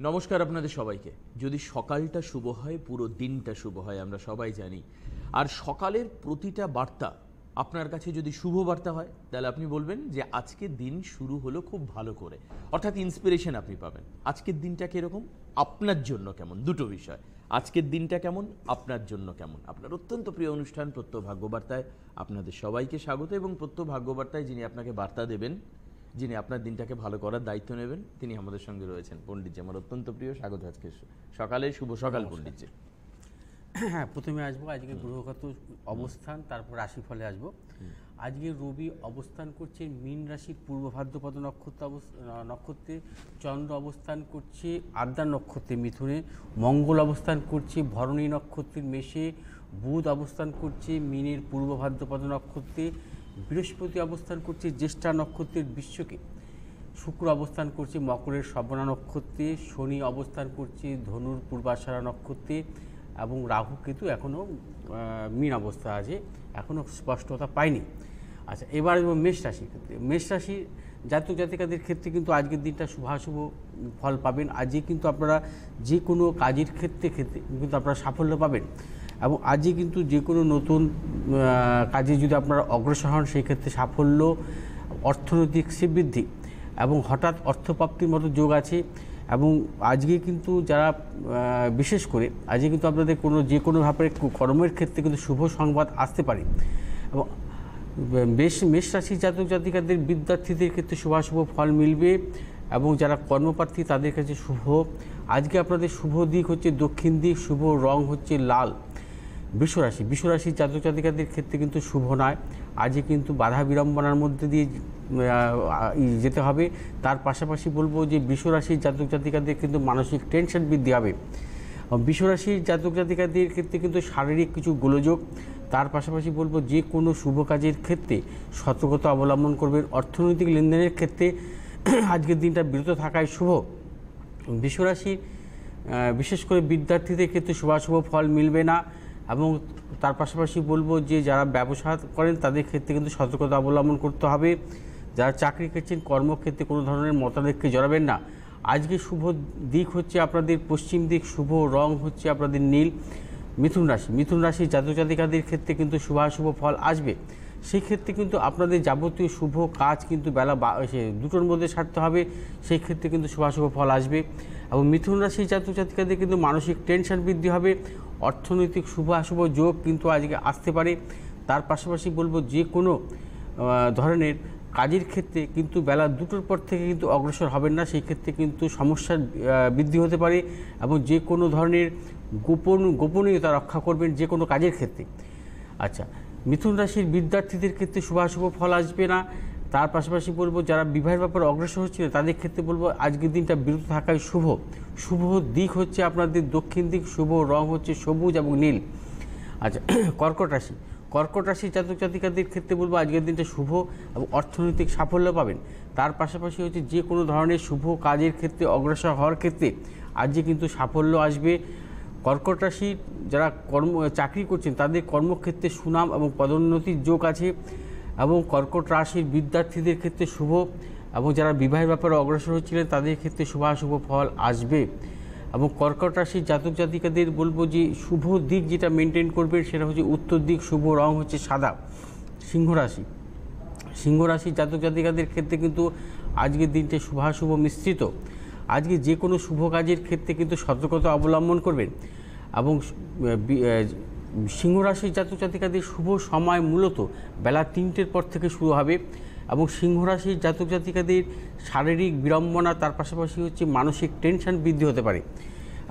নমস্কার আপনাদের সবাইকে। যদি সকালটা শুভ হয় পুরো দিনটা শুভ হয়, আমরা সবাই জানি। আর সকালের প্রতিটা বার্তা আপনার কাছে যদি শুভ বার্তা হয়, তাহলে আপনি বলবেন যে আজকের দিন শুরু হলো খুব ভালো করে, অর্থাৎ ইন্সপিরেশন আপনি পাবেন। আজকের দিনটা কীরকম, আপনার জন্য কেমন, দুটো বিষয়। আজকের দিনটা কেমন, আপনার জন্য কেমন। আপনার অত্যন্ত প্রিয় অনুষ্ঠান প্রত্যহ ভাগ্যবার্তায় আপনাদের সবাইকে স্বাগত। এবং প্রত্যহ ভাগ্যবার্তায় যিনি আপনাকে বার্তা দেবেন, যিনি আপনার দিনটাকে ভালো করার দায়িত্ব নেবেন, তিনি আমাদের সঙ্গে রয়েছেন পণ্ডিতজি, আমার অত্যন্ত প্রিয়। স্বাগত আজকে সকালে, শুভ সকাল পণ্ডিতজি। হ্যাঁ, প্রথমে আসবো আজকে গ্রহগত অবস্থান, তারপর রাশিফলে আসবো। আজকে রবি অবস্থান করছে মীন রাশির পূর্ব ভাদ্রপদ নক্ষত্রে, চন্দ্র অবস্থান করছে আদ্রা নক্ষত্রে মিথুনে, মঙ্গল অবস্থান করছে ভরণী নক্ষত্রের মেষে, বুধ অবস্থান করছে মীনের পূর্ব ভাদ্রপদ নক্ষত্রে, বৃহস্পতি অবস্থান করছে জ্যেষ্ঠা নক্ষত্রের বৃশ্চিকে, শুক্র অবস্থান করছে মকরের শ্রবণা নক্ষত্রে, শনি অবস্থান করছে ধনুর পূর্বাষাঢ়া নক্ষত্রে, এবং রাহু কেতু এখনও মীন অবস্থা আছে, এখনও স্পষ্টতা পায়নি। আচ্ছা, এবার মেষ রাশির ক্ষেত্রে, মেষ রাশির জাতক জাতিকাদের ক্ষেত্রে কিন্তু আজকের দিনটা শুভাশুভ ফল পাবেন। আজকে কিন্তু আপনারা যে কোনো কাজের ক্ষেত্রে কিন্তু আপনারা সাফল্য পাবেন, এবং আজকে কিন্তু যে কোনো নতুন কাজে যদি আপনারা অগ্রসর হন, সেই ক্ষেত্রে সাফল্য, অর্থনৈতিক শ্রীবৃদ্ধি এবং হঠাৎ অর্থপ্রাপ্তির মতো যোগ আছে। এবং আজকে কিন্তু যারা বিশেষ করে আজকে কিন্তু আপনাদের যে কোনোভাবে কর্মের ক্ষেত্রে কিন্তু শুভ সংবাদ আসতে পারে। এবং মেষ রাশির জাতক জাতিকাদের বিদ্যার্থীদের ক্ষেত্রে শুভাশুভ ফল মিলবে, এবং যারা কর্মপ্রার্থী তাদের কাছে শুভ। আজকে আপনাদের শুভ দিক হচ্ছে দক্ষিণ দিক, শুভ রং হচ্ছে লাল। বিশ্বরাশির জাতক জাতিকাদের ক্ষেত্রে কিন্তু শুভ নয়। আজকে কিন্তু বাধা বিড়ম্বনার মধ্যে দিয়ে যেতে হবে। তার পাশাপাশি বলবো যে বিশ্বরাশির জাতক জাতিকাদের কিন্তু মানসিক টেনশন বৃদ্ধি হবে। বিশ্বরাশির জাতক জাতিকাদের ক্ষেত্রে কিন্তু শারীরিক কিছু গোলযোগ। তার পাশাপাশি বলবো যে কোনো শুভ কাজের ক্ষেত্রে সতর্কতা অবলম্বন করবেন। অর্থনৈতিক লেনদেনের ক্ষেত্রে আজকের দিনটা বিরত থাকাই শুভ। বিশ্বরাশির বিশেষ করে বিদ্যার্থীদের ক্ষেত্রে শুভাশুভ ফল মিলবে না। এবং তার পাশাপাশি বলবো যে যারা ব্যবসা করেন তাদের ক্ষেত্রে কিন্তু সতর্কতা অবলম্বন করতে হবে। যারা চাকরি করছেন, কর্মক্ষেত্রে কোনো ধরনের মতানৈক্যে জড়াবেন না। আজকে শুভ দিক হচ্ছে আপনাদের পশ্চিম দিক, শুভ রং হচ্ছে আপনাদের নীল। মিথুন রাশির জাতক জাতিকাদের ক্ষেত্রে কিন্তু শুভাশুভ ফল আসবে। সেই ক্ষেত্রে কিন্তু আপনাদের যাবতীয় শুভ কাজ কিন্তু বেলা 2টোর মধ্যে সারতে হবে। সেই ক্ষেত্রে কিন্তু শুভাশুভ ফল আসবে। এবং মিথুন রাশির জাতক জাতিকাদের কিন্তু মানসিক টেনশন বৃদ্ধি হবে। অর্থনৈতিক শুভাশুভ যোগ কিন্তু আজকে আসতে পারে। তার পাশাপাশি বলবো যে কোনো ধরনের কাজের ক্ষেত্রে কিন্তু বেলা 2টোর পর থেকে কিন্তু অগ্রসর হবেন না। সেই ক্ষেত্রে কিন্তু সমস্যার বৃদ্ধি হতে পারে, এবং যে কোনো ধরনের গোপনীয়তা রক্ষা করবেন যে কোনো কাজের ক্ষেত্রে। আচ্ছা, মিথুন রাশির বিদ্যার্থীদের ক্ষেত্রে শুভাশুভ ফল আসবে না। তার পাশাপাশি বলবো যারা বিবাহের ব্যাপারে অগ্রসর হচ্ছিল তাদের ক্ষেত্রে বলবো আজকের দিনটা বিরত থাকাই শুভ। শুভ দিক হচ্ছে আপনাদের দক্ষিণ দিক, শুভ রং হচ্ছে সবুজ এবং নীল। আচ্ছা, কর্কট রাশির জাতক জাতিকাদের ক্ষেত্রে বলবো আজকের দিনটা শুভ এবং অর্থনৈতিক সাফল্য পাবেন। তার পাশাপাশি হচ্ছে যে কোনো ধরনের শুভ কাজের ক্ষেত্রে অগ্রসর হওয়ার ক্ষেত্রে আজকে কিন্তু সাফল্য আসবে। কর্কট রাশির যারা চাকরি করছেন তাদের কর্মক্ষেত্রে সুনাম এবং পদোন্নতির যোগ আছে। এবং কর্কট রাশির বিদ্যার্থীদের ক্ষেত্রে শুভ, এবং যারা বিবাহের ব্যাপারে অগ্রসর হচ্ছিলেন তাদের ক্ষেত্রে শুভাশুভ ফল আসবে। এবং কর্কট রাশির জাতক জাতিকাদের বলবো যে শুভ দিক যেটা মেনটেন করবেন সেটা হচ্ছে উত্তর দিক, শুভ রং হচ্ছে সাদা। সিংহ রাশির জাতক জাতিকাদের ক্ষেত্রে কিন্তু আজকের দিনটা শুভাশুভ মিশ্রিত। আজকে যে কোনো শুভ কাজের ক্ষেত্রে কিন্তু সতর্কতা অবলম্বন করবেন। এবং সিংহ রাশির জাতক জাতিকাদের শুভ সময় মূলত বেলা 3টের পর থেকে শুরু হবে। এবং সিংহ রাশির জাতক জাতিকাদের শারীরিক বিড়ম্বনা, তার পাশাপাশি হচ্ছে মানসিক টেনশন বৃদ্ধি হতে পারে।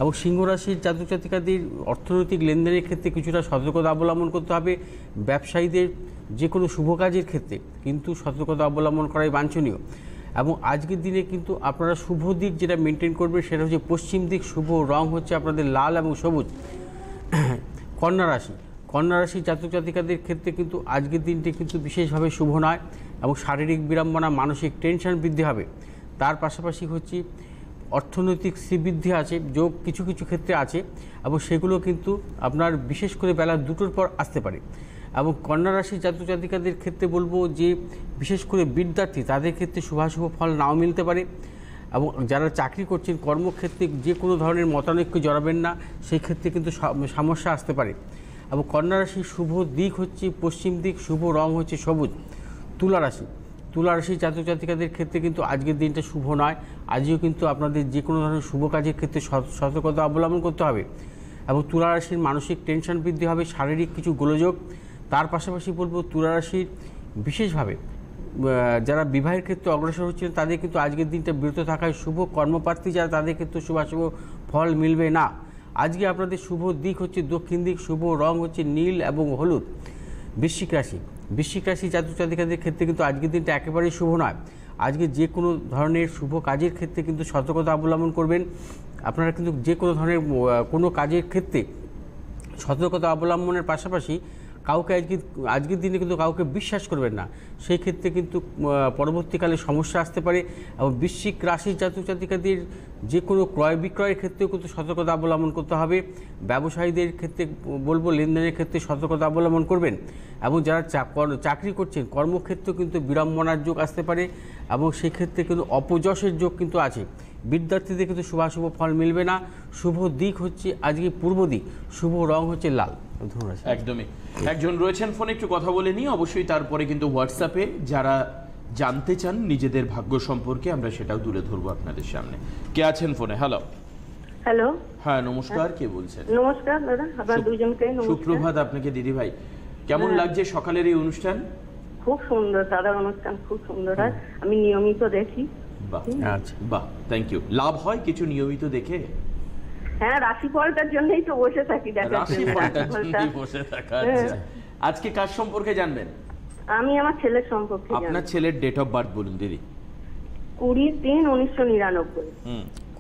এবং সিংহ রাশির জাতক জাতিকাদের অর্থনৈতিক লেনদেনের ক্ষেত্রে কিছুটা সতর্কতা অবলম্বন করতে হবে। ব্যবসায়ীদের যে কোনো শুভ কাজের ক্ষেত্রে কিন্তু সতর্কতা অবলম্বন করাই বাঞ্ছনীয়। এবং আজকের দিনে কিন্তু আপনারা শুভ দিক যেটা মেনটেন করবেন সেটা হচ্ছে পশ্চিম দিক, শুভ রং হচ্ছে আপনাদের লাল এবং সবুজ। কন্যা রাশির জাতক জাতিকাদের ক্ষেত্রে কিন্তু আজকের দিনটি কিন্তু বিশেষভাবে শুভ নয়, এবং শারীরিক বিড়ম্বনা, মানসিক টেনশন বৃদ্ধি হবে। তার পাশাপাশি হচ্ছে অর্থনৈতিক শ্রীবৃদ্ধি আছে, যোগ কিছু কিছু ক্ষেত্রে আছে, এবং সেগুলো কিন্তু আপনার বিশেষ করে বেলা 2টোর পর আসতে পারে। এবং কন্যা রাশির জাতক জাতিকাদের ক্ষেত্রে বলবো যে বিশেষ করে বিদ্যার্থী তাদের ক্ষেত্রে শুভাশুভ ফল নাও মিলতে পারে। এবং যারা চাকরি করছেন কর্মক্ষেত্রে যে কোনো ধরনের মতানৈক্য জড়াবেন না, সেই ক্ষেত্রে কিন্তু সমস্যা আসতে পারে। এবং কন্যা রাশির শুভ দিক হচ্ছে পশ্চিম দিক, শুভ রং হচ্ছে সবুজ। তুলা রাশি জাতক জাতিকাদের ক্ষেত্রে কিন্তু আজকের দিনটা শুভ নয়। আজও কিন্তু আপনাদের যে কোনো ধরনের শুভ কাজের ক্ষেত্রে সতর্কতা অবলম্বন করতে হবে। এবং তুলা রাশির মানসিক টেনশন বৃদ্ধি হবে, শারীরিক কিছু গোলযোগ। তার পাশাপাশি বলবো তুলা রাশির বিশেষভাবে যারা বিবাহের ক্ষেত্রে অগ্রসর হচ্ছেন তাদের কিন্তু আজকের দিনটা বিরত থাকায় শুভ। কর্মপ্রার্থী যারা তাদের ক্ষেত্রে শুভাশুভ ফল মিলবে না। আজকে আপনাদের শুভ দিক হচ্ছে দক্ষিণ দিক, শুভ রং হচ্ছে নীল এবং হলুদ। বৃশ্চিক রাশি জাতক জাতিকাদের ক্ষেত্রে কিন্তু আজকের দিনটা একেবারেই শুভ নয়। আজকে যে কোনো ধরনের শুভ কাজের ক্ষেত্রে কিন্তু সতর্কতা অবলম্বন করবেন। আপনারা কিন্তু যে কোনো ধরনের কোনো কাজের ক্ষেত্রে সতর্কতা অবলম্বনের পাশাপাশি কাউকে আজকের দিনে কিন্তু কাউকে বিশ্বাস করবেন না, সেই ক্ষেত্রে কিন্তু পরবর্তীকালে সমস্যা আসতে পারে। এবং বৃশ্চিক রাশির জাতক জাতিকাদের যে কোনো ক্রয় বিক্রয়ের ক্ষেত্রেও কিন্তু সতর্কতা অবলম্বন করতে হবে। ব্যবসায়ীদের ক্ষেত্রে বলবো লেনদেনের ক্ষেত্রে সতর্কতা অবলম্বন করবেন। এবং যারা চাকরি করছেন কর্মক্ষেত্রেও কিন্তু বিড়ম্বনার যোগ আসতে পারে, এবং সেক্ষেত্রে কিন্তু অপযশের যোগ কিন্তু আছে। বিদ্যার্থীদের কিন্তু শুভাশুভ ফল মিলবে না। শুভ দিক হচ্ছে আজকে পূর্ব দিক, শুভ রং হচ্ছে লাল। ধন্যবাদ। একদমই। একজন রয়েছেন ফোনে, একটু কথা বলে নিই। অবশ্যই তারপরে কিন্তু হোয়াটসঅ্যাপে যারা জানতে চান নিজেদের ভাগ্য সম্পর্কে আমরা সেটাও তুলে ধরবো আপনাদের সামনে। কে আছেন ফোনে? হ্যালো। হ্যাঁ নমস্কার, কে বলছেন? নমস্কার দাদা, আপনার দুজনকে সুপ্রভাত আপনাকে দিদি ভাই। কেমন লাগছে সকালের এই অনুষ্ঠান? খুব সুন্দর দাদা, অনুষ্ঠান খুব সুন্দর হয়, আমি নিয়মিত দেখি। বাহ, আচ্ছা বাহ, থ্যাংক ইউ। লাভ হয় কিছু নিয়মিত দেখে? হ্যাঁ, রাশিফলটার জন্যই তো বসে থাকি, রাশিফলটার জন্যই বসে থাকা। আচ্ছা, আজকে কার সম্পর্কে জানবেন? আমি আমার ছেলের সম্পর্কে। আপনার ছেলের ডেট অফ বার্থ বলুন দিদি। 20-3-1999।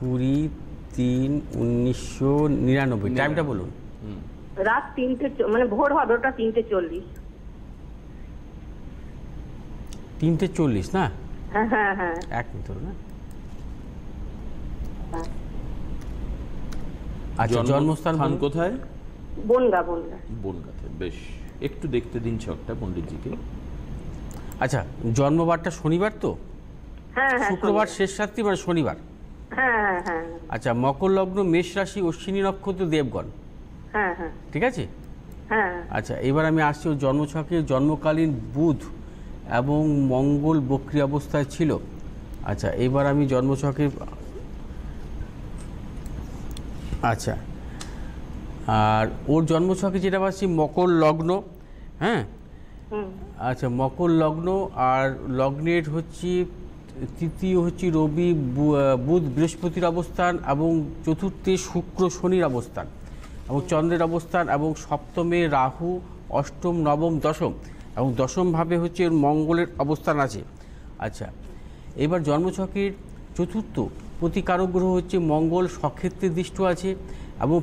20-3-1999। টাইমটা বলুন। রাত 3টে, মানে ভোর হবে ওটা 3:40। 3:40 না? হ্যাঁ হ্যাঁ হ্যাঁ, এক মিনিট না। আচ্ছা, জন্মস্থান কোথায়? বনগাঁতে। বেশ, একটু দেখতে দিন ছকটা পণ্ডিতজিকে। আচ্ছা, জন্মবারটা শনিবার তো? হ্যাঁ হ্যাঁ, শুক্রবার শেষ রাত্রি মানে শনিবার। হ্যাঁ হ্যাঁ হ্যাঁ। আচ্ছা, মকর লগ্ন, মেষ রাশি, অশ্বিনী নক্ষত্র, দেবগণ। হ্যাঁ হ্যাঁ, ঠিক আছে। হ্যাঁ। আচ্ছা, এবার আমি আসছি ওর জন্মছকে। জন্মকালীন বুধ এবং মঙ্গল বক্রী অবস্থায় ছিল। আচ্ছা, এবার আমি জন্মছকে, আচ্ছা, আর ওর জন্মছকে যেটা পাচ্ছি মকর লগ্ন। হ্যাঁ, আচ্ছা, মকর লগ্ন, আর লগ্নের হচ্ছে তৃতীয় হচ্ছে রবি, বুধ বৃহস্পতির অবস্থান, এবং চতুর্থে শুক্র শনির অবস্থান, এবং চন্দ্রের অবস্থান, এবং সপ্তমে রাহু, অষ্টম নবম দশম, এবং দশমভাবে হচ্ছে মঙ্গলের অবস্থান আছে। আচ্ছা, এবার জন্মছকের চতুর্থ প্রতিকারক গ্রহ হচ্ছে মঙ্গল, স্বক্ষেত্রে দৃষ্ট আছে, এবং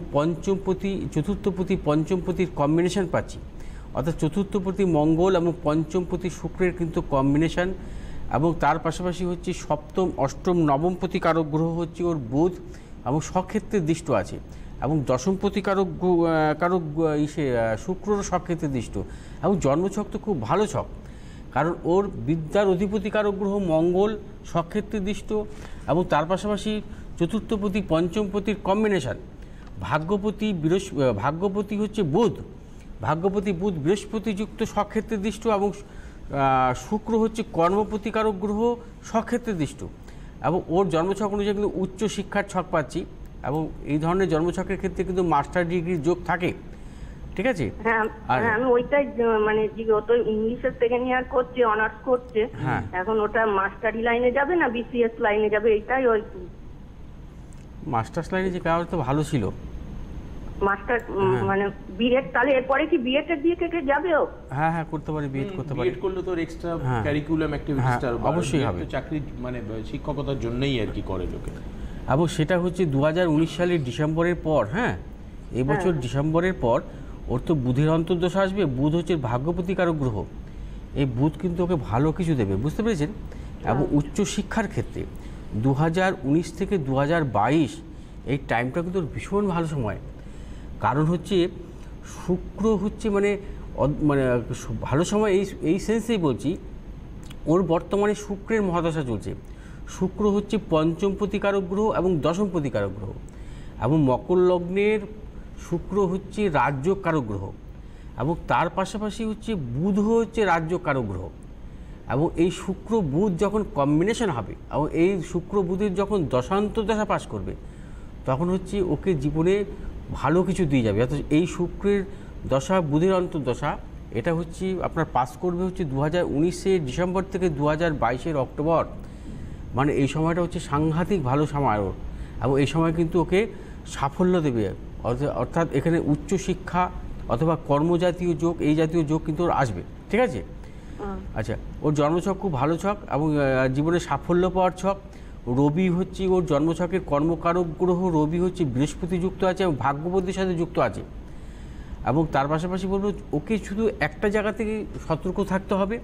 চতুর্থপতি পঞ্চমপতির কম্বিনেশন পাচ্ছি। অর্থাৎ চতুর্থপতি মঙ্গল এবং পঞ্চমপতি শুক্রের কিন্তু কম্বিনেশন, এবং তার পাশাপাশি হচ্ছে সপ্তম অষ্টম নবমপতি কারক গ্রহ হচ্ছে ওর বুধ, এবং স্বক্ষেত্রে দৃষ্ট আছে, এবং দশমপতি কারক শুক্রর স্বক্ষেত্রে দৃষ্ট। এবং জন্মছক তো খুব ভালো ছক, কারণ ওর বিদ্যার অধিপতি কারক গ্রহ মঙ্গল স্বক্ষেত্রে দৃষ্ট, এবং তার পাশাপাশি চতুর্থপতি পঞ্চমপতির কম্বিনেশন। ভাগ্যপতি হচ্ছে বুধ, বুধ বৃহস্পতিযুক্ত স্বক্ষেত্রে দৃষ্ট, এবং শুক্র হচ্ছে কর্মপ্রতিকারক গ্রহ স্বক্ষেত্রে দৃষ্ট। এবং ওর জন্মছক অনুযায়ী কিন্তু উচ্চ শিক্ষার ছক পাচ্ছি, এবং এই ধরনের জন্মছকের ক্ষেত্রে কিন্তু মাস্টার ডিগ্রির যোগ থাকে। ঠিক আছে। হ্যাঁ, আমি ওইটাই মানে তো ইংলিশের সেকেন্ড ইয়ার করছে, অনার্স করছে। এখন ওটা মাস্টারি লাইনে যাবে না বিসিএস লাইনে যাবে, এইটাই ওই মাস্টার্স লাইনে যে কাজ তো ভালো ছিল। মাস্টার মানে বিএড, তাহলে এরপরে কি বিএড এর দিকে যাবে ও? হ্যাঁ হ্যাঁ, করতে পারে, বিএড করতে পারে। বিএড করলে তো এক্সট্রা কারিকুলাম অ্যাক্টিভিটিসটা অবশ্যই হবে। চাকরি মানে শিক্ষকতার জন্যই আর কি করে লোকে। এবং সেটা হচ্ছে 2019 সালের ডিসেম্বরের পর। হ্যাঁ, এবছর ডিসেম্বরের পর ওর তো বুধের অন্তর্দশ আসবে। বুধ হচ্ছে ভাগ্যপ্রতিকারক গ্রহ। এই বুধ কিন্তু ওকে ভালো কিছু দেবে, বুঝতে পেরেছেন। এবং উচ্চ শিক্ষার ক্ষেত্রে 2019 থেকে 2022 এই টাইমটা কিন্তু ভীষণ ভালো সময়। কারণ হচ্ছে শুক্র হচ্ছে মানে ভালো সময়, এই সেন্সেই বলছি। ওর বর্তমানে শুক্রের মহাদশা চলছে। শুক্র হচ্ছে পঞ্চম প্রতিকারক গ্রহ এবং দশম প্রতিকারক গ্রহ, এবং মকর লগ্নের শুক্র হচ্ছে রাজ্যকারক গ্রহ, এবং তার পাশাপাশি হচ্ছে বুধ হচ্ছে রাজ্যকারক গ্রহ। এবং এই শুক্র বুধ যখন কম্বিনেশন হবে এবং এই শুক্র বুধের যখন দশা পাস করবে, তখন হচ্ছে ওকে জীবনে ভালো কিছু দিয়ে যাবে। অর্থাৎ এই শুক্রের দশা, বুধের অন্তর্দশা, এটা হচ্ছে আপনার পাস করবে হচ্ছে 2019 ডিসেম্বর থেকে 2022 অক্টোবর। মানে এই সময়টা হচ্ছে সাংঘাতিক ভালো সময় ওর, এবং এই সময় কিন্তু ওকে সাফল্য দেবে। অর্থাৎ এখানে উচ্চশিক্ষা অথবা কর্মজাতীয় যোগ, এই জাতীয় যোগ কিন্তু ওর আসবে। ঠিক আছে? আচ্ছা, ওর জন্মছক খুব ভালো ছক এবং জীবনে সাফল্য পাওয়ার ছক। রবি হচ্ছে ওর জন্মছকের কর্মকারক গ্রহ, রবি হচ্ছে বৃহস্পতি যুক্ত আছে এবং ভাগ্যপতির সাথে যুক্ত আছে। এবং তার পাশাপাশি বলবো ওকে শুধু একটা জায়গা থেকে সতর্ক থাকতে হবে,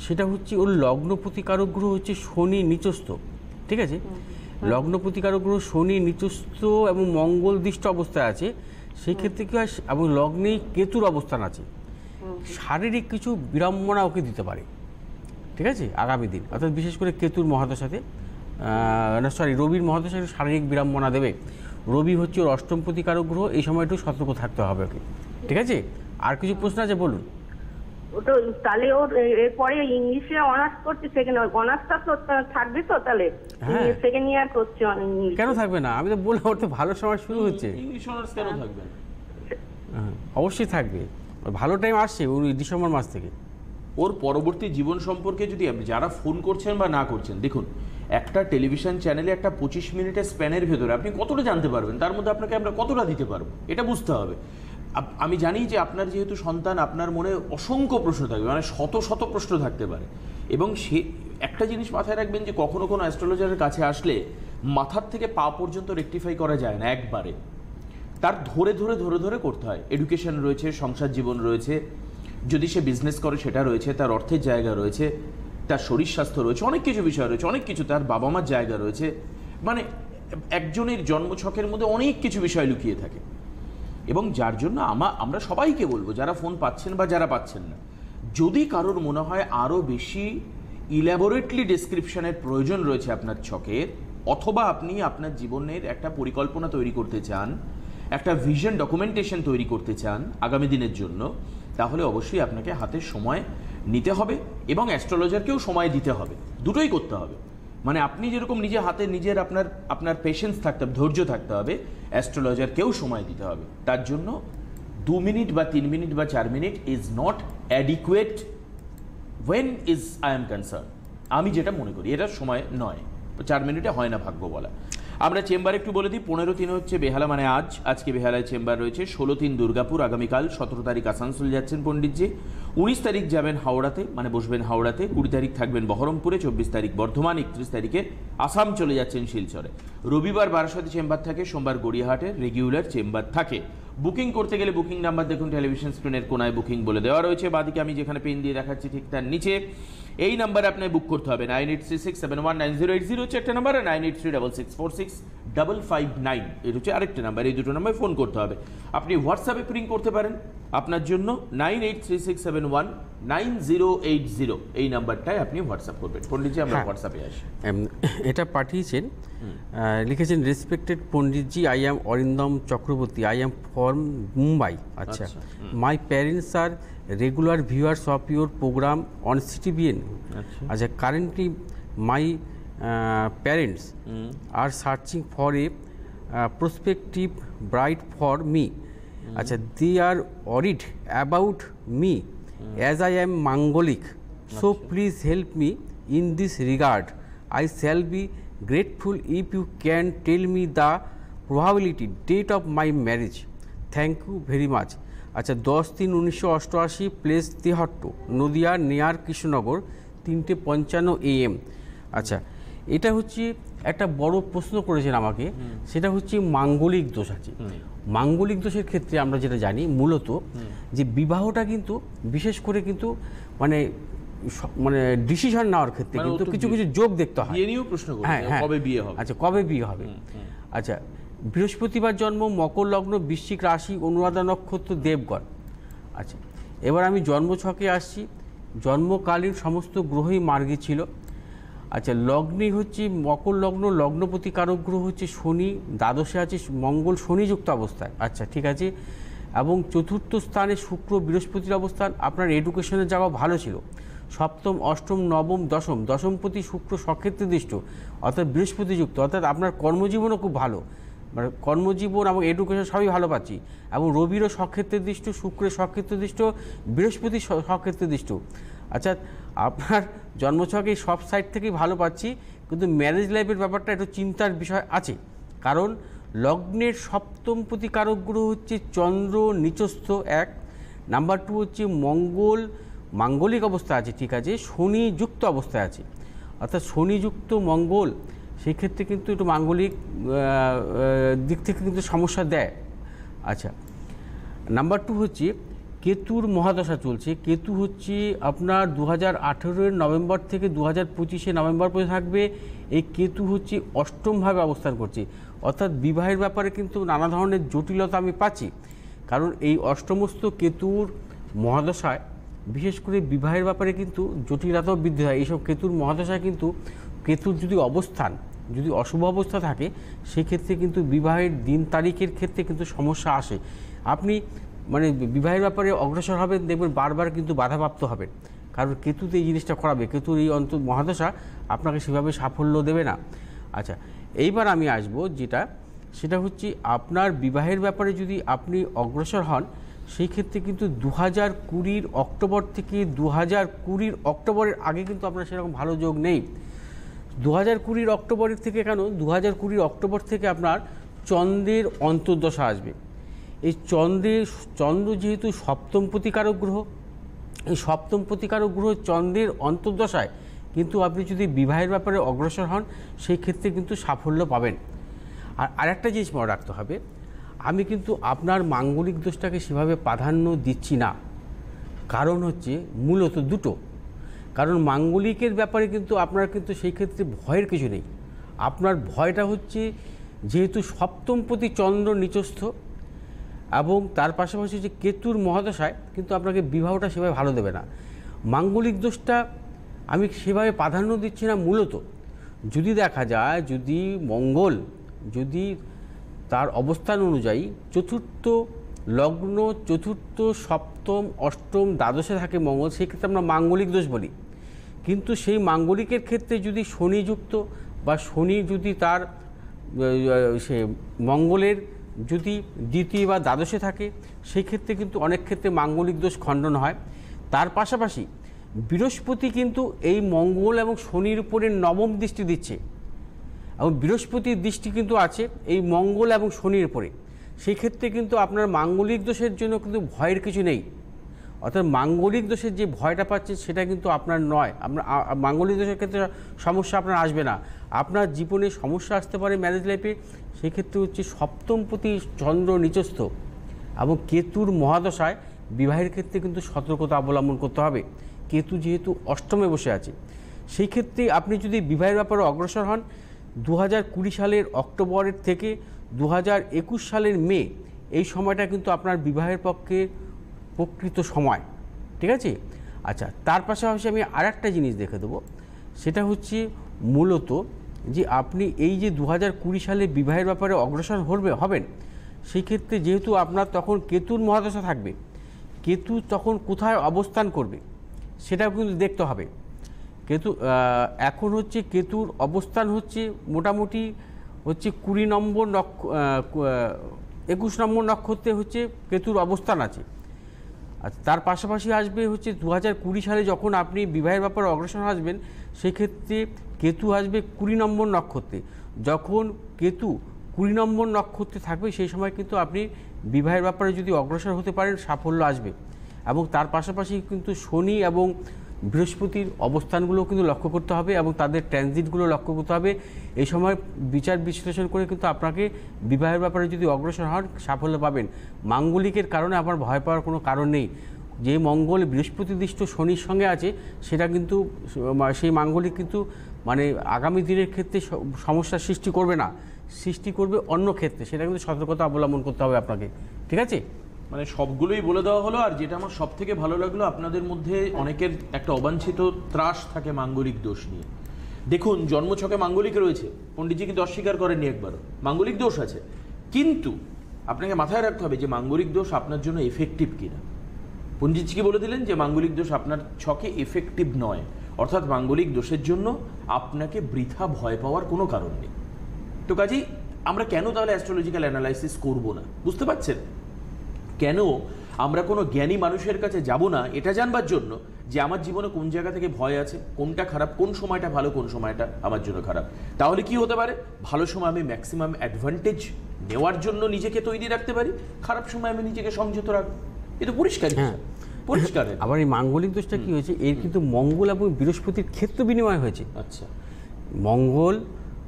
সেটা হচ্ছে ওর লগ্ন প্রতিকারক গ্রহ হচ্ছে শনি নিচস্থ। ঠিক আছে? লগ্ন প্রতিকারক গ্রহ শনি নিচস্থ এবং মঙ্গল দৃষ্ট অবস্থায় আছে। সেই ক্ষেত্রে কী হয়, এবং লগ্নেই কেতুর অবস্থান আছে, শারীরিক কিছু বিড়ম্বনা ওকে দিতে পারে। ঠিক আছে? আগামী দিন, অর্থাৎ বিশেষ করে কেতুর মহাদশাতে, রবির মহাদশাতে শারীরিক বিড়ম্বনা দেবে। রবি হচ্ছে ওর অষ্টম প্রতিকারক গ্রহ, এই সময় একটু সতর্ক থাকতে হবে ওকে। ঠিক আছে? আর কিছু প্রশ্ন আছে বলুন। ওটা তাহলে ওর এরপরে ইংলিশে অনার্স করছে, সেকেন্ড অনার্সটা তো থাকবে তো তাহলে? সেকেন্ড ইয়ার করছে ইংলিশ। কেন থাকবে না? আমি তো বললাম ওর তো ভালো সময় শুরু হচ্ছে। ইংলিশ অনার্স কেন থাকবে না? অবশ্যই থাকবে, ভালো টাইম আসছে ওই ডিসেম্বর মাস থেকে। ওর পরবর্তী জীবন সম্পর্কে যদি আপনি যারা ফোন করছেন বা না করছেন, দেখুন একটা টেলিভিশন চ্যানেলে একটা 25 মিনিটের স্প্যানের ভেতরে আপনি কতটা জানতে পারবেন, তার মধ্যে আপনাকে আমরা কতটা দিতে পারবো, এটা বুঝতে হবে। আমি জানি যে আপনার যেহেতু সন্তান, আপনার মনে অসংখ্য প্রশ্ন থাকবে, মানে শত শত প্রশ্ন থাকতে পারে। এবং সে একটা জিনিস মাথায় রাখবেন যে কখনো কোনো অ্যাস্ট্রোলজারের কাছে আসলে মাথার থেকে পা পর্যন্ত রেকটিফাই করা যায় না একবারে, তার ধরে ধরে ধরে ধরে করতে হয়। এডুকেশন রয়েছে, সংসার জীবন রয়েছে, যদি সে বিজনেস করে সেটা রয়েছে, তার অর্থের জায়গা রয়েছে, তার শরীর স্বাস্থ্য রয়েছে, অনেক কিছু বিষয় রয়েছে, অনেক কিছু, তার বাবা মার জায়গা রয়েছে। মানে একজনের জন্মছকের মধ্যে অনেক কিছু বিষয় লুকিয়ে থাকে। এবং যার জন্য আমরা সবাইকে বলবো, যারা ফোন পাচ্ছেন বা যারা পাচ্ছেন না, যদি কারোর মনে হয় আরও বেশি ইলাবোরেটলি ডেসক্রিপশনের প্রয়োজন রয়েছে আপনার ছকের, অথবা আপনি আপনার জীবনের একটা পরিকল্পনা তৈরি করতে চান, একটা ভিশন ডকুমেন্টেশন তৈরি করতে চান আগামী দিনের জন্য, তাহলে অবশ্যই আপনাকে হাতে সময় নিতে হবে এবং অ্যাস্ট্রোলজারকেও সময় দিতে হবে, দুটোই করতে হবে। মানে আপনি যেরকম নিজে হাতে নিজের আপনার পেশেন্স থাকতে হবে, ধৈর্য থাকতে হবে, অ্যাস্ট্রোলজারকেও সময় দিতে হবে। তার জন্য 2 মিনিট বা 3 মিনিট বা 4 minute is not adequate when is I am concern. আমি যেটা মনে করি এটা সময় নয়, 4 মিনিটে হয় না ভাগ্য বলা। আমরা চেম্বার একটু বলে দিই। 15-3 হচ্ছে বেহালা, মানে আজকে বেহালায় চেম্বার রয়েছে। 16-3 দুর্গাপুর, আগামীকাল 17 তারিখ আসানসোল যাচ্ছেন পণ্ডিতজি। 19 তারিখ যাবেন হাওড়াতে, মানে বসবেন হাওড়াতে। 20 তারিখ থাকবেন বহরমপুরে, 24 তারিখ বর্ধমান, 31 তারিখে আসাম চলে যাচ্ছেন শিলচরে। রবিবার বারাসাতে চেম্বার থাকে, সোমবার গড়িয়াহাটে রেগুলার চেম্বার থাকে। বুকিং করতে গেলে বুকিং নাম্বার দেখুন টেলিভিশন স্ক্রিনের কোনায় বুকিং বলে দেওয়া রয়েছে, বাদিকে আমি যেখানে পেন দিয়ে দেখাচ্ছি ঠিক তার নিচে। এই নাম্বারে আপনাকে বুক করতে হবে। 9836719080 হচ্ছে একটা নাম্বার, আর 9836465559 এটা হচ্ছে আরেকটা নাম্বার। এই দুটো নাম্বারে ফোন করতে হবে। আপনি হোয়াটসঅ্যাপে প্রিং করতে পারেন আপনার জন্য 9836719080 এই নাম্বারটায় আপনি হোয়াটসঅ্যাপ করবেন। পণ্ডিতজি আমরা হোয়াটসঅ্যাপে আসি। এটা পাঠিয়েছেন, লিখেছেন respected Panditji, I am Arindam Chakraborty, I am from Mumbai. আচ্ছা, my parents are regular viewers of your program on CTVN. আচ্ছা, currently my parents are searching for a prospective bride for me. আচ্ছা, they are worried about me as I am Mangolic. So please help me in this regard. I shall be grateful if you can tell me the probability date of my marriage. Thank you very much. আচ্ছা, 10-3-1988, place Tehatta, Nadia নেয়ার Krishnanagar, 3:55 AM. আচ্ছা, এটা হচ্ছে একটা বড় প্রশ্ন করেছেন আমাকে, সেটা হচ্ছে মাঙ্গলিক দোষ আছে। মাঙ্গলিক দোষের ক্ষেত্রে আমরা যেটা জানি মূলত যে বিবাহটা কিন্তু বিশেষ করে কিন্তু মানে ডিসিশন নেওয়ার ক্ষেত্রে কিন্তু কিছু কিছু যোগ দেখতে হয়। হ্যাঁ, কবে বিয়ে হবে। আচ্ছা, কবে বিয়ে হবে। আচ্ছা, বৃহস্পতিবার জন্ম, মকর লগ্ন, বৃশ্চিক রাশি, অনুরাধা নক্ষত্র, দেবগণ। আচ্ছা, এবার আমি জন্মছকে আসছি। জন্মকালীন সমস্ত গ্রহই মার্গী ছিল। আচ্ছা, লগ্নে হচ্ছে মকর লগ্ন, লগ্নপতি কারক গ্রহ হচ্ছে শনি, দ্বাদশে আছে মঙ্গল শনিযুক্ত অবস্থায়। আচ্ছা, ঠিক আছে। এবং চতুর্থ স্থানে শুক্র বৃহস্পতির অবস্থান। আপনার এডুকেশনের যাওয়া ভালো ছিল। সপ্তম, অষ্টম, নবম, দশমপতি শুক্র সক্ষেত্রে দৃষ্ট, অর্থাৎ বৃহস্পতিযুক্ত, অর্থাৎ আপনার কর্মজীবনও খুব ভালো, মানে কর্মজীবন এবং এডুকেশন সবই ভালো পাচ্ছি। এবং রবিরও সক্ষেত্রে দৃষ্ট, শুক্রের সক্ষেত্রে দৃষ্ট, বৃহস্পতি সক্ষেত্রে দৃষ্ট। আচ্ছা, আপনার জন্মছকে সব সাইড থেকেই ভালো পাচ্ছি, কিন্তু ম্যারেজ লাইফের ব্যাপারটা একটু চিন্তার বিষয় আছে। কারণ লগ্নের সপ্তমপতি কারক গ্রহ হচ্ছে চন্দ্র নিচস্থ 1, নাম্বার 2 হচ্ছে মঙ্গল মাঙ্গলিক অবস্থা আছে, ঠিক আছে, শনি যুক্ত অবস্থায় আছে, অর্থাৎ শনিযুক্ত মঙ্গল, সেই ক্ষেত্রে কিন্তু একটু মাঙ্গলিক দিক থেকে কিন্তু সমস্যা দেয়। আচ্ছা, নাম্বার 2 হচ্ছে কেতুর মহাদশা চলছে। কেতু হচ্ছে আপনার 2018 নভেম্বর থেকে 2025 নভেম্বর পর্যন্ত থাকবে। এই কেতু হচ্ছে অষ্টমভাবে অবস্থান করছে, অর্থাৎ বিবাহের ব্যাপারে কিন্তু নানা ধরনের জটিলতা আমি পাচ্ছি। কারণ এই অষ্টমস্থ কেতুর মহাদশায় বিশেষ করে বিবাহের ব্যাপারে কিন্তু জটিলতাও বৃদ্ধি হয়। এইসব কেতুর মহাদশায় কিন্তু কেতুর যদি অবস্থান যদি অশুভ অবস্থা থাকে, সেক্ষেত্রে কিন্তু বিবাহের দিন তারিখের ক্ষেত্রে কিন্তু সমস্যা আসে। আপনি মানে বিবাহের ব্যাপারে অগ্রসর হবেন, দেখবেন বারবার কিন্তু বাধাপ্রাপ্ত হবেন, কারণ কেতুতে এই জিনিসটা করাবে। কেতুর এই মহাদশা আপনাকে সেভাবে সাফল্য দেবে না। আচ্ছা, এইবার আমি আসবো সেটা হচ্ছে আপনার বিবাহের ব্যাপারে যদি আপনি অগ্রসর হন, সেই ক্ষেত্রে কিন্তু 2020 অক্টোবর থেকে 2020 অক্টোবরের আগে কিন্তু আপনার সেরকম ভালো যোগ নেই। 2020 অক্টোবরের থেকে কেন, 2020 অক্টোবর থেকে আপনার চন্দ্রের অন্তর্দশা আসবে। এই চন্দ্র যেহেতু সপ্তম প্রতিকারক গ্রহ, এই সপ্তম প্রতিকারক গ্রহ চন্দ্রের অন্তর্দশায় কিন্তু আপনি যদি বিবাহের ব্যাপারে অগ্রসর হন, সেই ক্ষেত্রে কিন্তু সাফল্য পাবেন। আর আরেকটা জিনিস মনে রাখতে হবে, আমি কিন্তু আপনার মাঙ্গলিক দোষটাকে সেভাবে প্রাধান্য দিচ্ছি না। কারণ হচ্ছে মূলত দুটো কারণ। মাঙ্গলিকের ব্যাপারে কিন্তু আপনার কিন্তু সেই ক্ষেত্রে ভয়ের কিছু নেই। আপনার ভয়টা হচ্ছে যেহেতু সপ্তমপতি চন্দ্র নিচস্থ এবং তার পাশাপাশি যে কেতুর মহাদশায় কিন্তু আপনাকে বিবাহটা সেভাবে ভালো দেবে না। মাঙ্গলিক দোষটা আমি সেভাবে প্রাধান্য দিচ্ছি না। মূলত যদি দেখা যায়, যদি মঙ্গল যদি তার অবস্থান অনুযায়ী চতুর্থ লগ্ন, চতুর্থ, সপ্তম, অষ্টম, দ্বাদশে থাকে মঙ্গল, সেই ক্ষেত্রে আমরা মাঙ্গলিক দোষ বলি। কিন্তু সেই মাঙ্গলিকের ক্ষেত্রে যদি শনিযুক্ত বা শনি যদি তার সে মঙ্গলের যদি দ্বিতীয় বা দ্বাদশে থাকে, সেই ক্ষেত্রে কিন্তু অনেক ক্ষেত্রে মাঙ্গলিক দোষ খণ্ডন হয়। তার পাশাপাশি বৃহস্পতি কিন্তু এই মঙ্গল এবং শনির উপরে নবম দৃষ্টি দিচ্ছে, এবং বৃহস্পতির দৃষ্টি কিন্তু আছে এই মঙ্গল এবং শনির উপরে। সেই ক্ষেত্রে কিন্তু আপনার মাঙ্গলিক দোষের জন্য কিন্তু ভয়ের কিছু নেই। অর্থাৎ মাঙ্গলিক দোষের যে ভয়টা পাচ্ছেন সেটা কিন্তু আপনার নয়। আপনার মাঙ্গলিক দোষের ক্ষেত্রে সমস্যা আপনার আসবে না। আপনার জীবনে সমস্যা আসতে পারে ম্যারেজ লাইফে, সেক্ষেত্রে হচ্ছে সপ্তমপতি চন্দ্র নিচস্থ এবং কেতুর মহাদশায় বিবাহের ক্ষেত্রে কিন্তু সতর্কতা অবলম্বন করতে হবে। কেতু যেহেতু অষ্টমে বসে আছে, সেই ক্ষেত্রে আপনি যদি বিবাহের ব্যাপারে অগ্রসর হন, 2020 সালের অক্টোবরের থেকে 2021 সালের মে, এই সময়টা কিন্তু আপনার বিবাহের পক্ষে প্রকৃত সময়, ঠিক আছে। আচ্ছা, তার পাশাপাশি আমি আরেকটা জিনিস দেখে দেবো, সেটা হচ্ছে মূলত যে আপনি এই যে 2020 সালে বিবাহের ব্যাপারে অগ্রসর হবেন, সেই ক্ষেত্রে যেহেতু আপনার তখন কেতুর মহাদশা থাকবে, কেতু তখন কোথায় অবস্থান করবে সেটাও কিন্তু দেখতে হবে। কেতু এখন হচ্ছে কেতুর অবস্থান হচ্ছে মোটামুটি হচ্ছে 21 নম্বর নক্ষত্রে হচ্ছে কেতুর অবস্থান আছে। আচ্ছা, তার পাশাপাশি আসবে হচ্ছে 2020 সালে যখন আপনি বিবাহের ব্যাপারে অগ্রসর আসবেন, সেক্ষেত্রে কেতু আসবে 20 নম্বর নক্ষত্রে। যখন কেতু 20 নম্বর নক্ষত্রে থাকবে, সেই সময় কিন্তু আপনি বিবাহের ব্যাপারে যদি অগ্রসর হতে পারেন, সাফল্য আসবে। এবং তার পাশাপাশি কিন্তু শনি এবং বৃহস্পতির অবস্থানগুলো কিন্তু লক্ষ্য করতে হবে এবং তাদের ট্রানজিটগুলো লক্ষ্য করতে হবে। এই সময় বিচার বিশ্লেষণ করে কিন্তু আপনাকে বিবাহের ব্যাপারে যদি অগ্রসর হন, সাফল্য পাবেন। মাঙ্গলিকের কারণে আপনার ভয় পাওয়ার কোনো কারণ নেই। যে মঙ্গল বৃহস্পতিদৃষ্ট শনির সঙ্গে আছে, সেটা কিন্তু সেই মাঙ্গলিক কিন্তু মানে আগামী দিনের ক্ষেত্রে সমস্যার সৃষ্টি করবে না, সৃষ্টি করবে অন্য ক্ষেত্রে। সেটা কিন্তু সতর্কতা অবলম্বন করতে হবে আপনাকে, ঠিক আছে। মানে সবগুলোই বলে দেওয়া হলো। আর যেটা আমার সব থেকে ভালো লাগলো, আপনাদের মধ্যে অনেকের একটা অবাঞ্ছিত ত্রাস থাকে মাঙ্গলিক দোষ নিয়ে। দেখুন জন্মছকে মাঙ্গলিক রয়েছে, পণ্ডিতজি কিন্তু অস্বীকার করেননি একবারও, মাঙ্গলিক দোষ আছে, কিন্তু আপনাকে মাথায় রাখতে হবে যে মাঙ্গলিক দোষ আপনার জন্য এফেক্টিভ কিনা। পণ্ডিতজি কি বলে দিলেন যে মাঙ্গলিক দোষ আপনার ছকে এফেক্টিভ নয়, অর্থাৎ মাঙ্গলিক দোষের জন্য আপনাকে বৃথা ভয় পাওয়ার কোনো কারণ নেই। তো কাজেই আমরা কেন তাহলে অ্যাস্ট্রোলজিক্যাল অ্যানালাইসিস করব না, বুঝতে পারছেন? কেন আমরা কোনো জ্ঞানী মানুষের কাছে যাব না এটা জানবার জন্য যে আমার জীবনে কোন জায়গা থেকে ভয় আছে, কোনটা খারাপ, কোন সময়টা ভালো, কোন সময়টা আমার জন্য খারাপ। তাহলে কি হতে পারে, ভালো সময় আমি ম্যাক্সিমাম অ্যাডভান্টেজ নেওয়ার জন্য নিজেকে তৈরি রাখতে পারি, খারাপ সময় আমি নিজেকে সংযত রাখবো। এটা পরিষ্কার, পরিষ্কার। আবার এই মাঙ্গলিক দোষটা কি হয়েছে, এর কিন্তু মঙ্গল এবং বৃহস্পতির ক্ষেত্র বিনিময় হয়েছে। আচ্ছা, মঙ্গল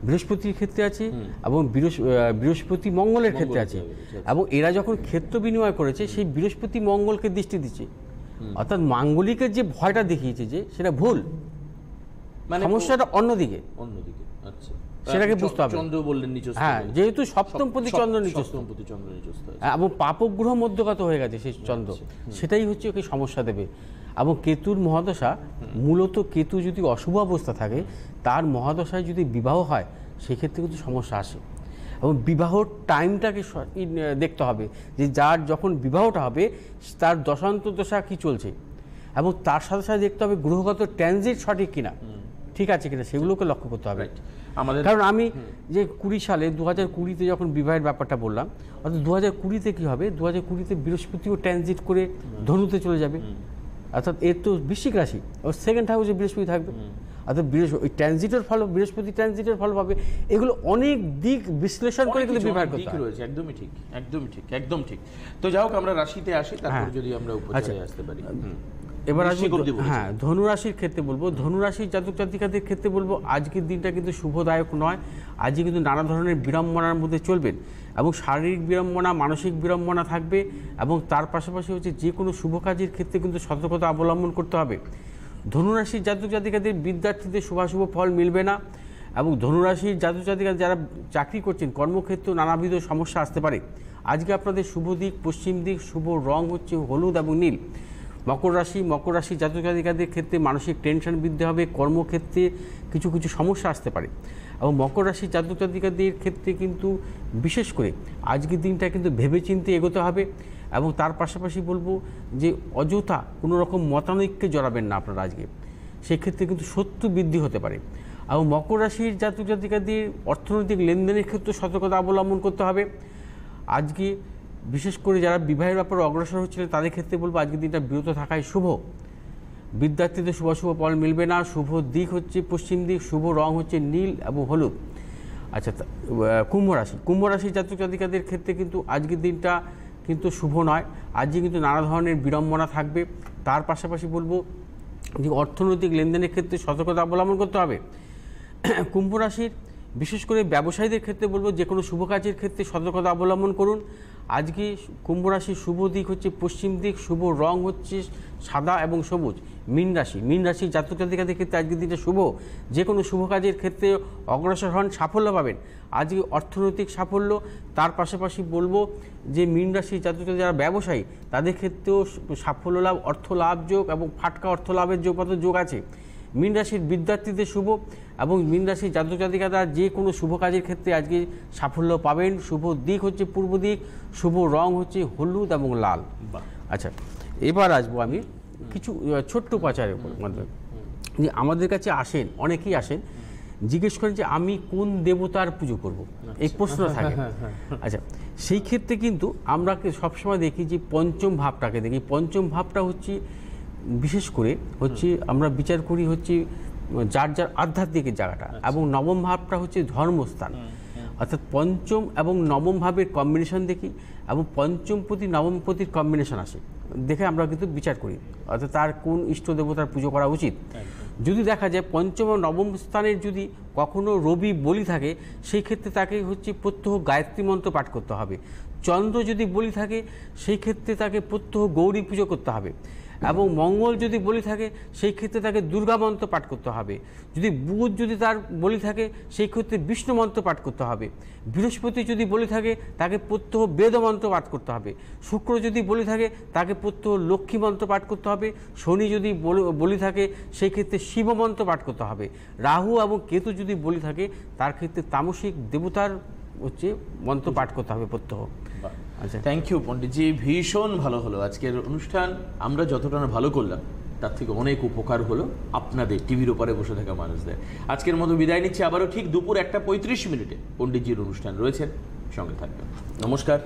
বৃহস্পতির ক্ষেত্রে আছে এবং বৃহস্পতি মঙ্গলের ক্ষেত্রে আছে, এবং এরা যখন ক্ষেত্র বিনিময় করেছে সেই বৃহস্পতি মঙ্গলকে দৃষ্টি দিচ্ছে, অর্থাৎ মাঙ্গলিকের যে ভয়টা দেখিয়েছে যে সেটা ভুল, মানে সমস্যাটা অন্যদিকে। আচ্ছা, সেটাকে বুঝতে হবে। চন্দ্র বললেন নিচস্থ, হ্যাঁ, যেহেতু সপ্তমপতি চন্দ্র নিচস্থ এবং পাপগ্রহ মধ্যগত হয়ে গেছে সেই চন্দ্র, সেটাই হচ্ছে ওকে সমস্যা দেবে। এবং কেতুর মহাদশা, মূলত কেতু যদি অশুভ অবস্থা থাকে, তার মহাদশায় যদি বিবাহ হয় সেক্ষেত্রে কিন্তু সমস্যা আসে। এবং বিবাহর টাইমটাকে দেখতে হবে যে যার যখন বিবাহটা হবে তার দশান্তদশা কী চলছে, এবং তার সাথে সাথে দেখতে হবে গ্রহগত ট্রানজিট সঠিক কিনা, ঠিক আছে কিনা, সেগুলোকে লক্ষ্য করতে হবে। কারণ আমি যে 20 সালে 2020-তে যখন বিবাহের ব্যাপারটা বললাম, অর্থাৎ 2020-তে কী হবে, 2020-তে বৃহস্পতিও ট্রানজিট করে ধনুতে চলে যাবে, অর্থাৎ এর তো বৃশ্চিক রাশি, ওর সেকেন্ড হাউসে বৃহস্পতি থাকবে, অর্থাৎ ওই ট্রানজিটের ফল, বৃহস্পতি ট্রানজিটের ফল পাবে। এগুলো অনেক দিক বিশ্লেষণ করে কিন্তু বিভাগ করতে হয়। একদমই ঠিক, একদমই ঠিক, একদম ঠিক। তো যাই হোক, আমরা রাশিতে আসি, তারপর যদি আমরা উপচারে আসতে পারি। এবার হ্যাঁ, ধনুরাশির ক্ষেত্রে বলবো, ধনুরাশির জাতক জাতিকাদের ক্ষেত্রে বলবো আজকের দিনটা কিন্তু শুভদায়ক নয়। আজকে কিন্তু নানা ধরনের বিড়ম্বনার মধ্যে চলবেন, এবং শারীরিক বিড়ম্বনা, মানসিক বিড়ম্বনা থাকবে, এবং তার পাশাপাশি হচ্ছে যে কোনো শুভ কাজের ক্ষেত্রে কিন্তু সতর্কতা অবলম্বন করতে হবে। ধনুরাশির জাতক জাতিকাদের বিদ্যার্থীদের শুভাশুভ ফল মিলবে না, এবং ধনুরাশির জাতক জাতিকা যারা চাকরি করছেন কর্মক্ষেত্রে নানাবিধ সমস্যা আসতে পারে। আজকে আপনাদের শুভ দিক পশ্চিম দিক, শুভ রং হচ্ছে হলুদ এবং নীল। মকর রাশি জাতক জাতিকাদের ক্ষেত্রে মানসিক টেনশন বৃদ্ধি হবে, কর্মক্ষেত্রে কিছু কিছু সমস্যা আসতে পারে। এবং মকর রাশির জাতক জাতিকাদের ক্ষেত্রে কিন্তু বিশেষ করে আজকের দিনটা কিন্তু ভেবেচিন্তে এগোতে হবে, এবং তার পাশাপাশি বলবো যে অযথা কোনো রকম মতানৈক্যে জড়াবেন না আপনারা আজকে, সেক্ষেত্রে কিন্তু শত্রু বৃদ্ধি হতে পারে। এবং মকর রাশির জাতক জাতিকাদের অর্থনৈতিক লেনদেনের ক্ষেত্রে সতর্কতা অবলম্বন করতে হবে। আজকে বিশেষ করে যারা বিবাহের ব্যাপারে অগ্রসর হচ্ছিলেন তাদের ক্ষেত্রে বলবো আজকের দিনটা বিরত থাকাই শুভ। বিদ্যার্থীদের শুভ ফল মিলবে না, শুভ দিক হচ্ছে পশ্চিম দিক, শুভ রং হচ্ছে নীল এবং হলুদ। আচ্ছা, কুম্ভ রাশির জাতক জাতিকাদের ক্ষেত্রে কিন্তু আজকের দিনটা কিন্তু শুভ নয়। আজকে কিন্তু নানা ধরনের বিড়ম্বনা থাকবে। তার পাশাপাশি বলবো যে অর্থনৈতিক লেনদেনের ক্ষেত্রে সতর্কতা অবলম্বন করতে হবে। কুম্ভ রাশির বিশেষ করে ব্যবসায়ীদের ক্ষেত্রে বলবো যে কোনো শুভ কাজের ক্ষেত্রে সতর্কতা অবলম্বন করুন। আজকে কুম্ভ রাশির শুভ দিক হচ্ছে পশ্চিম দিক, শুভ রং হচ্ছে সাদা এবং সবুজ। মীন রাশির জাতক জাতিকাদের ক্ষেত্রে আজকের দিনটা শুভ, যে কোনো শুভ কাজের ক্ষেত্রে অগ্রসর হন, সাফল্য পাবেন। আজকে অর্থনৈতিক সাফল্য। তার পাশাপাশি বলবো যে মীন রাশির জাতক জাতিকা যারা ব্যবসায়ী তাদের ক্ষেত্রেও সাফল্য লাভ, অর্থ লাভ যোগ এবং ফাটকা অর্থ লাভের যোগ আছে। মীন রাশির বিদ্যার্থীদের শুভ, এবং মীন রাশির জাতক জাতিকারা যে কোনো শুভ কাজের ক্ষেত্রে আজকে সাফল্য পাবেন। শুভ দিক হচ্ছে পূর্ব দিক, শুভ রং হচ্ছে হলুদ এবং লাল। আচ্ছা, এবার আসবো আমি কিছু ছোট্ট উপাচারের মাধ্যমে। যে আমাদের কাছে আসেন, অনেকেই আসেন, জিজ্ঞেস করেন যে আমি কোন দেবতার পুজো করব, এই প্রশ্ন থাকে। আচ্ছা, সেই ক্ষেত্রে কিন্তু আমরা সবসময় দেখি যে পঞ্চম ভাবটাকে দেখি। পঞ্চম ভাবটা হচ্ছে বিশেষ করে হচ্ছে আমরা বিচার করি হচ্ছে যার যার আধ্যাত্মিকের জায়গাটা, এবং নবম ভাবটা হচ্ছে ধর্মস্থান। অর্থাৎ পঞ্চম এবং নবম ভাবের কম্বিনেশন দেখি, এবং পঞ্চম প্রতি নবম প্রতির কম্বিনেশন আসে দেখে আমরা কিন্তু বিচার করি, অর্থাৎ তার কোন ইষ্ট দেবতার পুজো করা উচিত। যদি দেখা যায় পঞ্চম ও নবম স্থানের যদি কখনো রবি বলি থাকে, সেই ক্ষেত্রে তাকে হচ্ছে প্রত্যহ গায়ত্রী মন্ত্র পাঠ করতে হবে। চন্দ্র যদি বলি থাকে সেই ক্ষেত্রে তাকে প্রত্যহ গৌরী পুজো করতে হবে। এবং মঙ্গল যদি বলি থাকে সেই ক্ষেত্রে তাকে দুর্গা মন্ত্র পাঠ করতে হবে। যদি বুধ যদি তার বলি থাকে সেই ক্ষেত্রে বিষ্ণু মন্ত্র পাঠ করতে হবে। বৃহস্পতি যদি বলি থাকে তাকে প্রত্যহ বেদ মন্ত্র পাঠ করতে হবে। শুক্র যদি বলি থাকে তাকে প্রত্যহ লক্ষ্মী মন্ত্র পাঠ করতে হবে। শনি যদি বলি থাকে সেই ক্ষেত্রে শিব মন্ত্র পাঠ করতে হবে। রাহু এবং কেতু যদি বলি থাকে তার ক্ষেত্রে তামসিক দেবতার মন্ত্র পাঠ করতে হবে প্রত্যহ। আচ্ছা, থ্যাংক ইউ পণ্ডিতজি, ভীষণ ভালো হলো আজকের অনুষ্ঠান। আমরা যতটা না ভালো করলাম তার থেকে অনেক উপকার হলো আপনাদের টিভির ওপরে বসে থাকা মানুষদের। আজকের মতো বিদায় নিচ্ছি, আবারও ঠিক দুপুর 1:35 পণ্ডিতজির অনুষ্ঠান রয়েছে, সঙ্গে থাকবেন। নমস্কার।